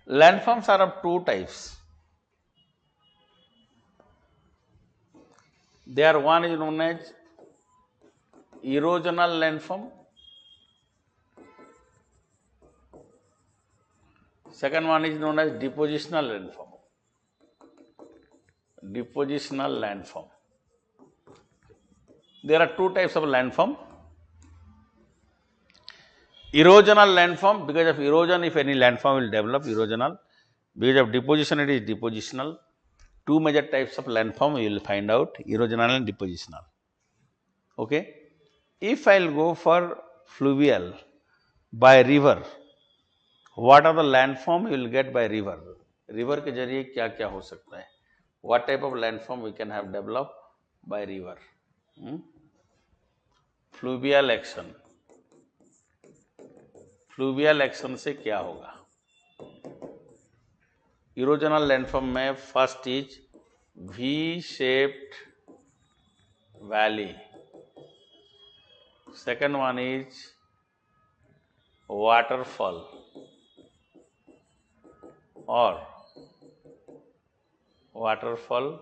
Landforms are of two types. There one is known as erosional landform. Second one is known as depositional landform. Depositional landform. There are two types of landform. Erosional landform, because of erosion, if any landform will develop, erosional. Because of deposition, it is depositional. Two major types of landform you will find out, erosional and depositional. Okay. If I will go for fluvial by river, what are the landform you will get by river? River के जरिए क्या क्या हो सकता है? What type of landform we can have developed by river? Fluvial action. Fluvial action से क्या होगा? इरोजनल लैंडफॉर्म में first is V shaped valley, second one is waterfall और waterfall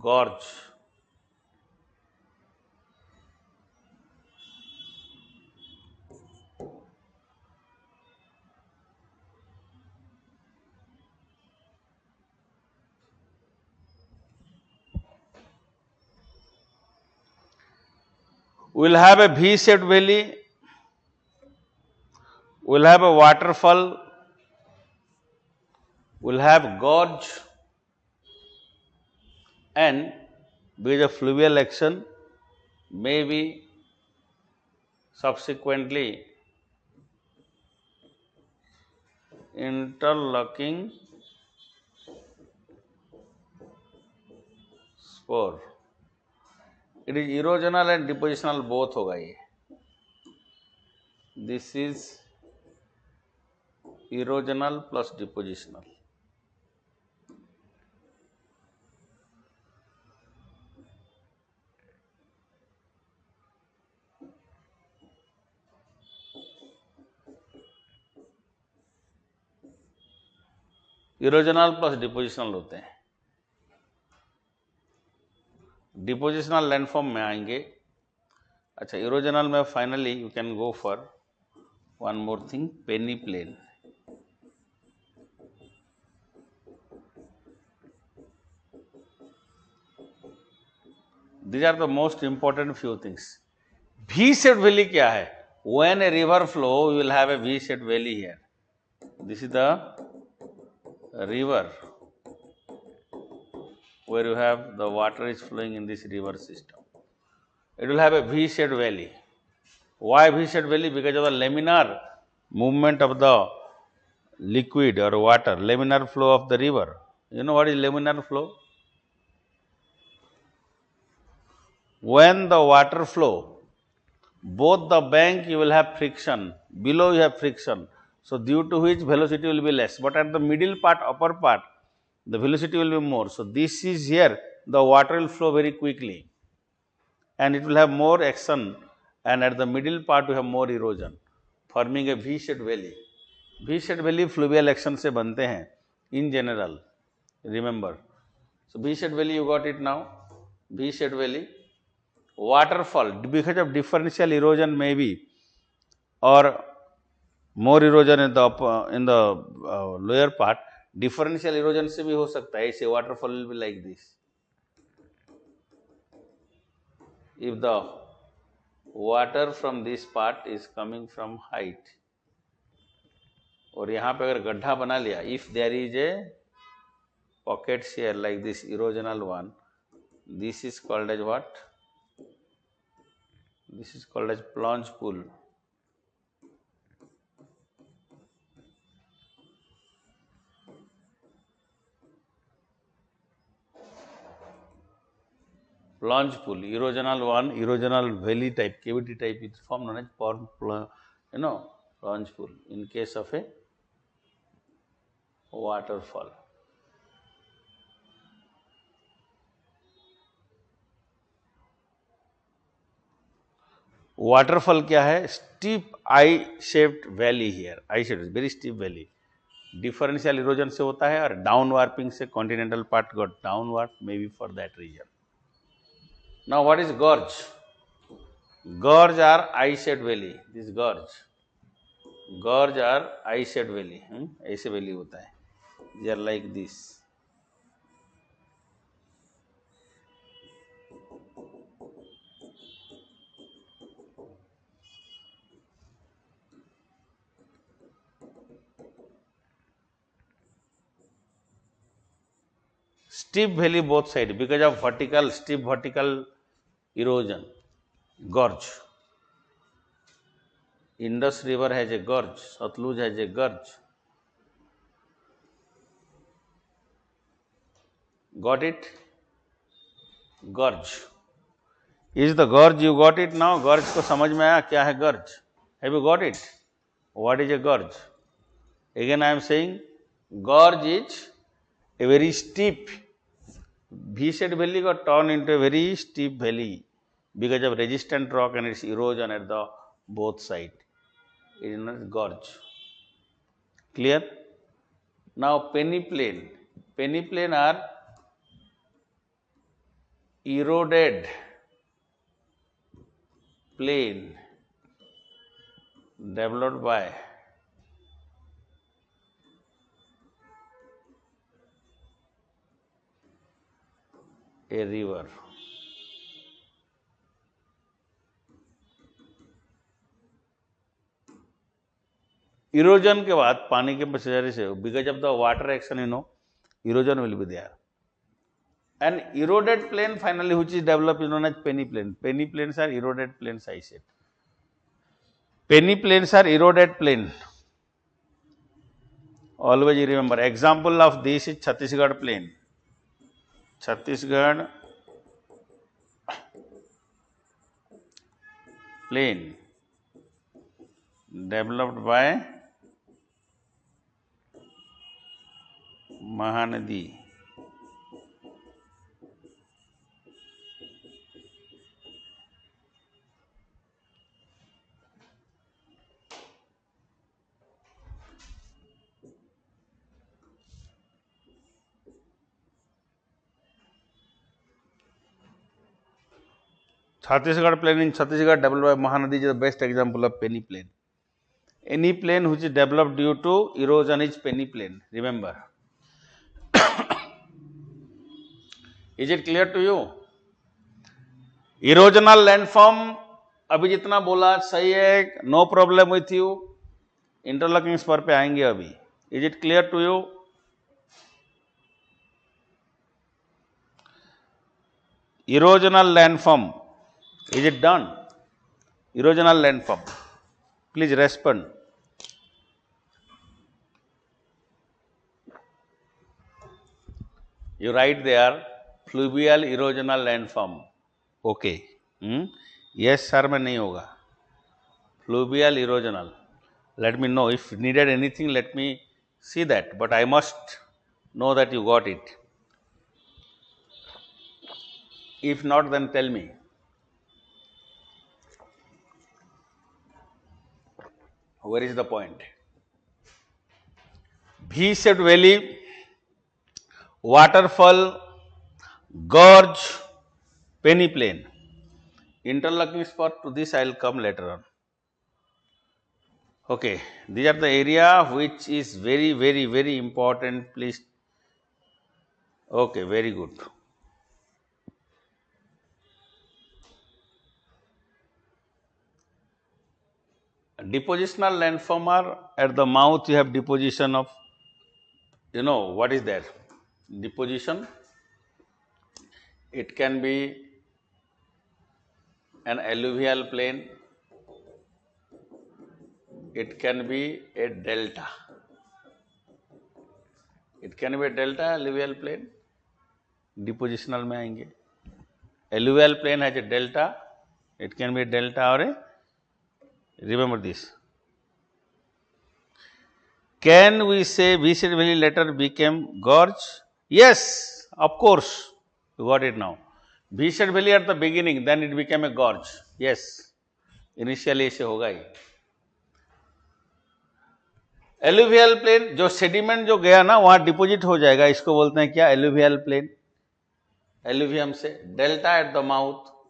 gorge. We'll have a V-shaped valley, we'll have a waterfall, we'll have gorge, and because of fluvial action, maybe subsequently interlocking spore. It is erosional and depositional both होगा ये. This is erosional plus depositional. Erosional plus depositional होते हैं. Depositional landform में आएंगे. अच्छा, erosional में finally you can go for one more thing, peneplain. These are the most important few things. V-shaped valley क्या है? When a river flow, you will have a V-shaped valley here. This is the river where you have the water is flowing in this river system. It will have a V-shaped valley. Why V-shaped valley? Because of the laminar movement of the liquid or water, laminar flow of the river. You know what is laminar flow? When the water flow, both the bank you will have friction, below you have friction, so due to which velocity will be less, but at the middle part, upper part, the velocity will be more. So this is here, the water will flow very quickly and it will have more action, and at the middle part you have more erosion, forming a V-shaped valley. V-shaped valley fluvial action से बनते हैं in general, remember. So V-shaped valley you got it now, V-shaped valley. Waterfall, because of differential erosion maybe, or more erosion in the lower part, differential erosion से भी हो सकता है. ऐसे waterfall will be like this. If the water from this part is coming from height, और यहाँ पे अगर गड्ढा बना लिया, if there is a pockets here like this erosional one, this is called as what? This is called as plunge pool. Plunge pool, erosional one, erosional valley type, cavity type is formed known as plunge pool in case of a waterfall. Waterfall क्या है? Steep I shaped valley here, I shaped very steep valley, differential erosion से होता है और down warping से continental part got down warp, maybe for that reason. Now what is gorge? Gorge are I shaped valley, this gorge are I shaped valley, ऐसे valley होता है, they are like this. Steep valley both side because of steep vertical erosion. Gorge. Indus river has a gorge, Satluj has a gorge. Got it? Gorge. Is the gorge, you got it now? Gorge को समझ में आया क्या है gorge? Have you got it? What is a gorge? Again I am saying gorge is a very steep, V-shaped valley got turned into a very steep valley because of resistant rock and its erosion at the both side. It is not gorge. Clear? Now peneplain. Peneplain are eroded plain developed by a river. Erosion के बाद पानी के बचने से, because of the water action, erosion will be there. And eroded plain finally which is developed is known as peneplain. Peneplains are eroded plains, I said. Peneplains are eroded plain. Always remember, example of this is Chhattisgarh plain. Chhattisgarh plain developed by Mahanadi. Chhattisgarh plain in Chhattisgarh developed by Mahanadi is the best example of peneplain. Any plain which is developed due to erosion is peneplain. Remember. Is it clear to you? Erosional landform अभी जितना बोला सही है, no problem with you. Interlocking spur पे आएंगे अभी. Is it clear to you? Erosional landform, is it done? Erosional landform, please respond. You write there fluvial erosional landform. Okay. Yes sir में नहीं होगा. Fluvial erosional. Let me know if needed anything. Let me see that. But I must know that you got it. If not, then tell me. Where is the point? V-shaped valley, waterfall, gorge, peneplain. Interlocking spot to this I will come later on. Okay, these are the area which is very, very, very important. Please. Okay, very good. Depositional landform are at the mouth. You have deposition of, what is that? Deposition. It can be an alluvial plain. It can be a delta. It can be a delta, alluvial plain. Depositional में आएंगे. Alluvial plain has a delta. It can be a delta or a. Remember this. Can we say V-shaped valley later became gorge? Yes, of course. You got it now. V-shaped valley at the beginning, then it became a gorge. Yes. Initially ऐसे होगा ही। Alluvial plane, जो sediment जो गया ना वहां deposit हो जाएगा, इसको बोलते हैं क्या, एलुवियल प्लेन। एलुवियम से डेल्टा एट द माउथ,